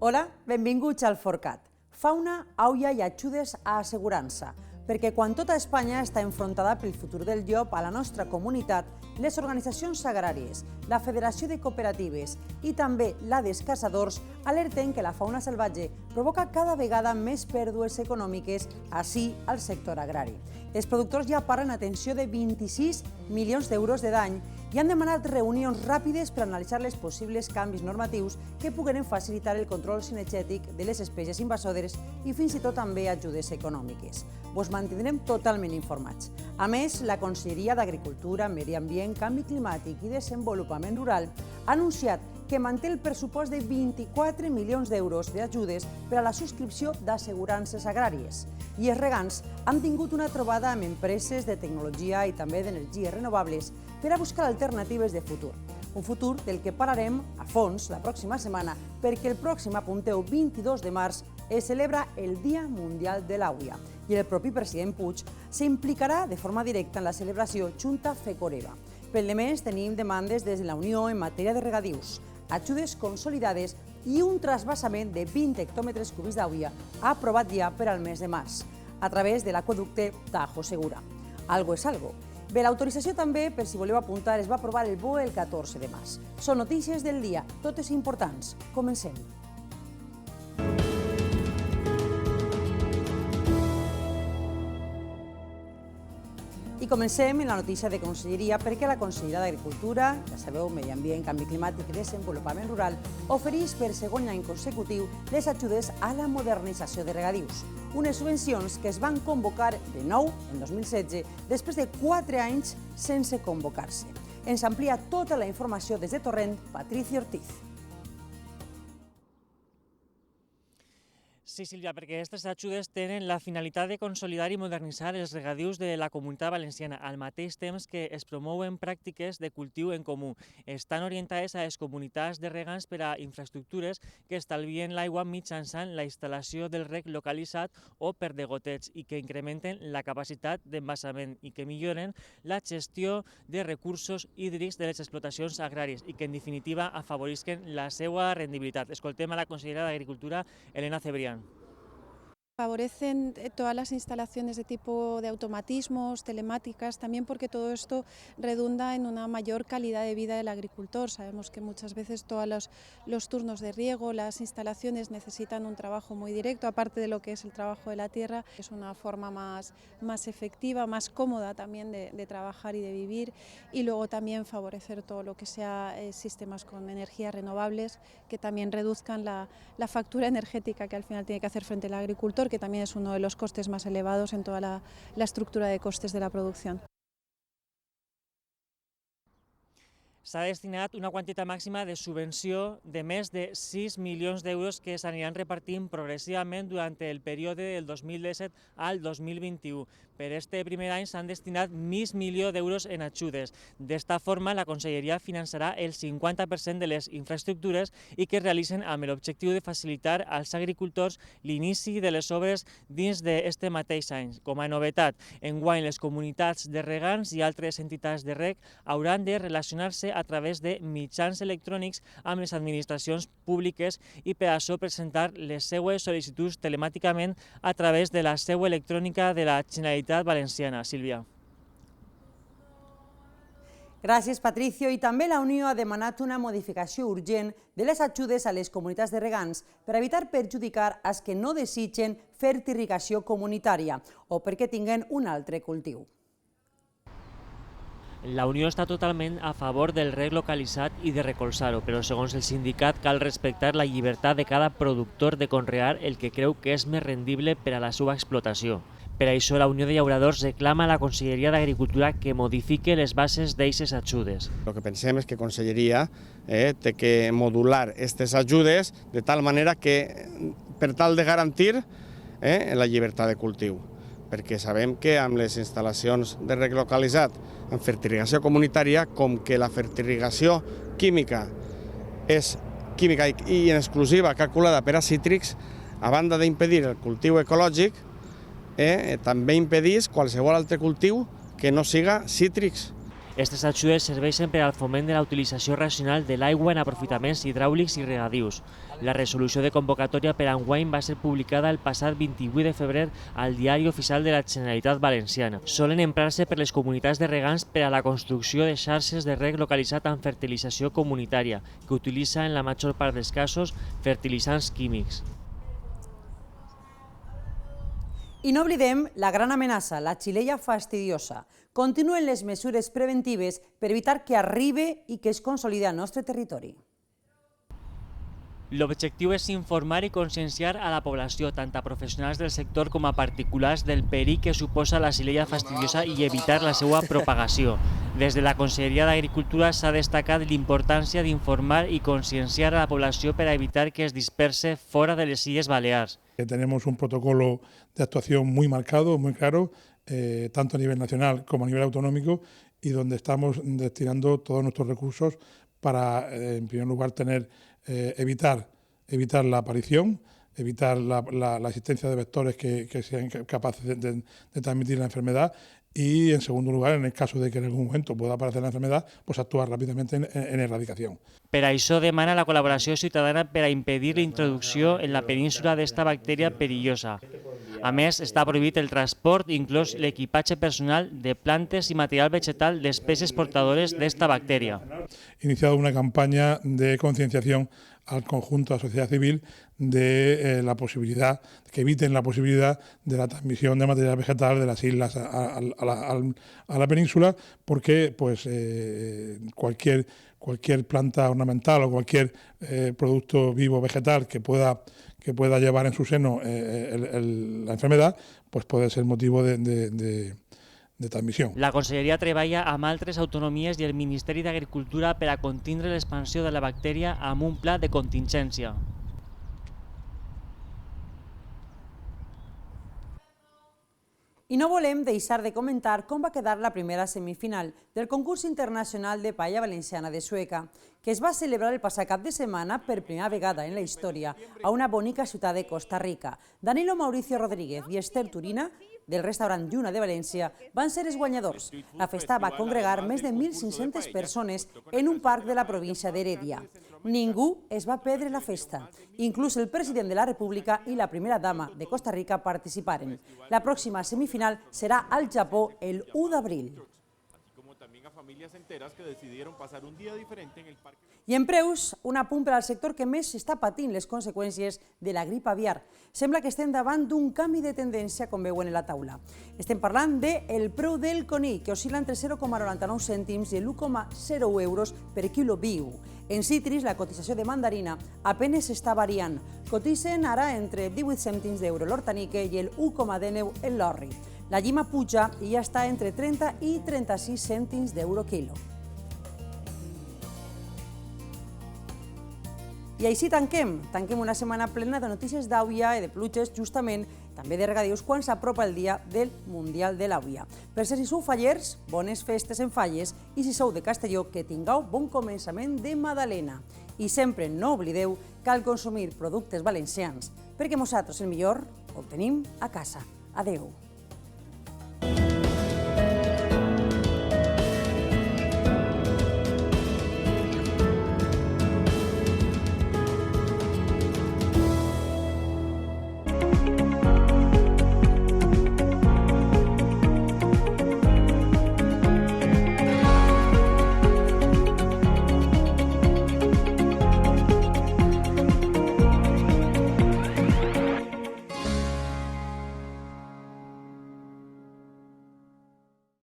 Hola, benvinguts al Forcat. Fauna, auia i ajudes a assegurança. Perquè quan tota Espanya està enfrontada pel futur del llop a la nostra comunitat, les organitzacions agràries, la Federació de Cooperatives i també la dels caçadors alerten que la fauna salvatge provoca cada vegada més pèrdues econòmiques ací al sector agrari. Els productors ja parlen, atenció, de 26 milions d'euros de dany i han demanat reunions ràpides per analitzar els possibles canvis normatius que puguen facilitar el control cinegètic de les espècies invasores i fins i tot també ajudes econòmiques. Vos mantindrem totalment informats. A més, la Conselleria d'Agricultura, Medi Ambient, Canvi Climàtic i Desenvolupament Rural ha anunciat que manté el pressupost de 24 milions d'euros d'ajudes per a la subscripció d'assegurances agràries. I els regants han tingut una trobada amb empreses de tecnologia i també d'energies renovables per a buscar alternatives de futur. Un futur del que parlarem a fons la pròxima setmana perquè el pròxim, apunteu, 22 de març es celebra el Dia Mundial de l'Àuia i el propi president Puig s'implicarà de forma directa en la celebració junta FECOREVA. Pel de més, tenim demandes des de la Unió en matèria de regadius, ajudes consolidades i un trasbassament de 20 hectòmetres cúbics d'àuia aprovat ja per al mes de març, a través de l'aqüeducte Tajo Segura. Algo és algo. Bé, l'autorització també, per si voleu apuntar, es va aprovar el BOE el 14 de març. Són notícies del dia, totes importants. Comencem. I comencem en la notícia de Conselleria perquè la Conselleria d'Agricultura, ja sabeu, Medi Ambient, Canvi Climàtic i Desenvolupament Rural, ofereix per segon any consecutiu les ajudes a la modernització de regadius. Unes subvencions que es van convocar de nou en 2016 després de 4 anys sense convocar-se. Ens amplia tota la informació des de Torrent, Patricio Ortiz. Sí, Sílvia, perquè aquestes ajudes tenen la finalitat de consolidar i modernitzar els regadius de la Comunitat Valenciana, al mateix temps que es promouen pràctiques de cultiu en comú. Estan orientades a les comunitats de regants per a infraestructures que estalvien l'aigua mitjançant la instal·lació del reg localitzat o per degoteig i que incrementen la capacitat d'embassament i que milloren la gestió de recursos hídrics de les explotacions agràries i que, en definitiva, afavorisquen la seva rendibilitat. Escoltem a la consellera d'Agricultura, Elena Cebrián. Favorecen todas las instalaciones de tipo de automatismos, telemáticas, también porque todo esto redunda en una mayor calidad de vida del agricultor. Sabemos que muchas veces todos los turnos de riego, las instalaciones necesitan un trabajo muy directo, aparte de lo que es el trabajo de la tierra. Es una forma más efectiva, más cómoda también de trabajar y de vivir, y luego también favorecer todo lo que sea sistemas con energías renovables que también reduzcan la factura energética que al final tiene que hacer frente al agricultor, que también es uno de los costes más elevados en toda la estructura de costes de la producción. S'ha destinat una quantitat màxima de subvenció de més de 6 milions d'euros que s'aniran repartint progressivament durant el període del 2017 al 2021. Per este primer any s'han destinat mig milió d'euros en ajudes. D'esta forma, la Conselleria finançarà el 50% de les infraestructures i que es realitzen amb l'objectiu de facilitar als agricultors l'inici de les obres dins d'aquest mateix any. Com a novetat, enguany les comunitats de regants i altres entitats de reg hauran de relacionar-se a través de mitjans electrònics amb les administracions públiques i per això presentar les seues sol·licituds telemàticament a través de la seu electrònica de la Generalitat Valenciana. Sílvia. Gràcies, Patricio. I també la Unió ha demanat una modificació urgent de les ajudes a les comunitats de regants per evitar perjudicar als que no desitgen fer irrigació comunitària o perquè tinguen un altre cultiu. La Unió està totalment a favor del reg localitzat i de recolzar-ho, però segons el sindicat cal respectar la llibertat de cada productor de conrear el que creu que és més rendible per a la seva explotació. Per això la Unió de Llauradors reclama a la Conselleria d'Agricultura que modifique les bases d'eixes ajudes. El que pensem és que Conselleria té que modular aquestes ajudes de tal manera que per tal de garantir la llibertat de cultiu, perquè sabem que amb les instal·lacions de reg localitzat en fertirrigació comunitària, com que la fertirrigació química és química i en exclusiva calculada per a cítrics, a banda d'impedir el cultiu ecològic, també impedís qualsevol altre cultiu que no siga cítrics. Aquestes ajudes serveixen per al foment de la utilització racional de l'aigua en aprofitaments hidràulics i regadius. La resolució de convocatòria per a enguany va ser publicada el passat 28 de febrer al Diari Oficial de la Generalitat Valenciana. Solen emprar-se per les comunitats de regants per a la construcció de xarxes de reg localitzat amb fertilització comunitària, que utilitza en la major part dels casos fertilitzants químics. I no oblidem la gran amenaça, la xilella fastidiosa. Continuen les mesures preventives per evitar que arribi i que es consolidi al nostre territori. L'objectiu és informar i conscienciar a la població, tant a professionals del sector com a particulars, del perill que suposa la xilella fastidiosa i evitar la seva propagació. Des de la Conselleria d'Agricultura s'ha destacat l'importància d'informar i conscienciar a la població per a evitar que es disperse fora de les Illes Balears. Tenemos un protocolo de actuación muy marcado, muy claro, tanto a nivel nacional como a nivel autonómico, y donde estamos destinando todos nuestros recursos para, en primer lugar, evitar la aparición, evitar la existencia de vectores que sean capaces de transmitir la enfermedad, y en segundo lugar, en el caso de que en algún momento pueda aparecer la enfermedad, pues actuar rápidamente en erradicación. Per això demana la col·laboració ciutadana per a impedir la introducció en la península d'esta bactèria perillosa. A més, està prohibit el transport, inclòs l'equipatge personal de plantes i material vegetal d'espècies portadores d'esta bactèria. Iniciado una campaña de concienciación al conjunto de la sociedad civil de la posibilidad, que eviten la posibilidad de la transmisión de material vegetal de las islas a la península, porque pues cualquier planta ornamental o cualquier producto vivo vegetal que pueda llevar en su seno la enfermedad, pues puede ser motivo de transmissió. La Conselleria treballa amb altres autonomies i el Ministeri d'Agricultura per a contindre l'expansió de la bactèria amb un pla de contingència. I no volem deixar de comentar com va quedar la primera semifinal del concurs internacional de paella valenciana de Sueca, que es va celebrar el passat cap de setmana per primera vegada en la història a una bonica ciutat de Costa Rica. Danilo Mauricio Rodríguez i Esther Turina, del restaurant Lluna de València, van ser els guanyadors. La festa va congregar més de 1.500 persones en un parc de la província d'Heredia. Ningú es va perdre la festa. Inclús el president de la República i la primera dama de Costa Rica participaren. La pròxima semifinal serà al Japó el 1 d'abril. I en preus, un apunt per al sector que més està patint les conseqüències de la grip aviar. Sembla que estem davant d'un canvi de tendència, com veuen en la taula. Estem parlant del preu del conill, que oscil·la entre 0,99 cèntims i 1,01 euros per quilo viu. En cítrics, la cotització de mandarina apenas està variant. Cotitzen ara entre 18 cèntims d'euro l'hortanique i el 1,19 el l'orri. La llima puja i ja està entre 30 i 36 cèntims d'euro quilo. I així tanquem una setmana plena de notícies d'àvia i de pluges, justament, també de regadius, quan s'apropa el dia del Mundial de l'Àvia. Per ser si sou fallers, bones festes en Falles, i si sou de Castelló, que tingueu bon començament de Madalena. I sempre no oblideu que al consumir productes valencians, perquè nosaltres el millor ho tenim a casa. Adeu.